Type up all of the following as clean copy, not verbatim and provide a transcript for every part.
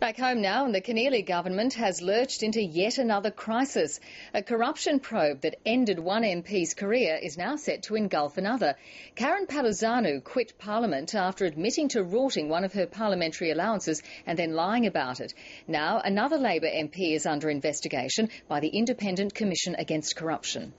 Back home now, and the Keneally government has lurched into yet another crisis. A corruption probe that ended one MP's career is now set to engulf another. Karen Palazanu quit Parliament after admitting to rorting one of her parliamentary allowances and then lying about it. Now another Labor MP is under investigation by the Independent Commission Against Corruption.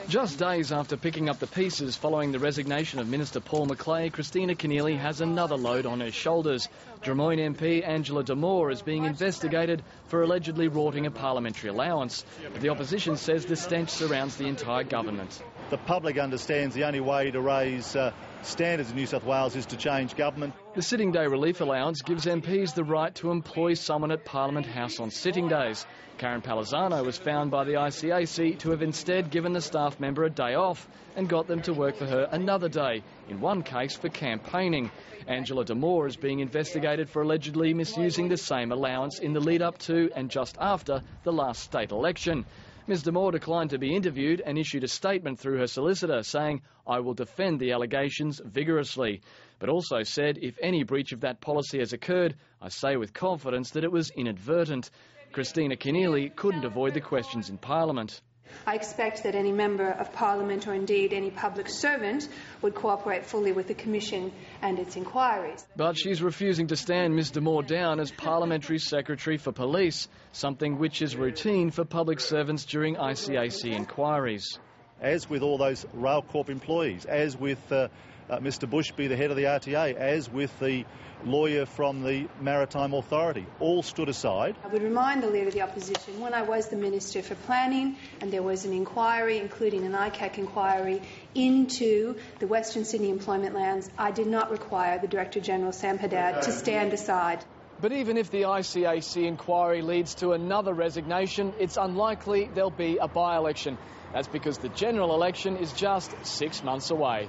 Just days after picking up the pieces following the resignation of Minister Paul Macleay, Kristina Keneally has another load on her shoulders. Drummoyne MP Angela D'Amore is being investigated for allegedly rorting a parliamentary allowance. But the opposition says the stench surrounds the entire government. The public understands the only way to raise standards in New South Wales is to change government. The sitting day relief allowance gives MPs the right to employ someone at Parliament House on sitting days. Karen Palazanu was found by the ICAC to have instead given the staff member a day off and got them to work for her another day, in one case for campaigning. Angela D'Amore is being investigated for allegedly misusing the same allowance in the lead-up to and just after the last state election. Ms D'Amore declined to be interviewed and issued a statement through her solicitor saying, "I will defend the allegations vigorously," but also said if any breach of that policy has occurred, I say with confidence that it was inadvertent. Kristina Keneally couldn't avoid the questions in Parliament. I expect that any member of Parliament or indeed any public servant would cooperate fully with the Commission and its inquiries. But she's refusing to stand Ms D'Amore down as Parliamentary Secretary for Police, something which is routine for public servants during ICAC inquiries. As with all those Rail Corp employees, as with Mr Bushby, the head of the RTA, as with the lawyer from the Maritime Authority, all stood aside. I would remind the Leader of the Opposition, when I was the Minister for Planning and there was an inquiry, including an ICAC inquiry, into the Western Sydney employment lands, I did not require the Director-General, Sam Haddad, to stand aside. But even if the ICAC inquiry leads to another resignation, it's unlikely there'll be a by-election. That's because the general election is just 6 months away.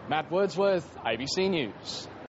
Matt Wordsworth, ABC News.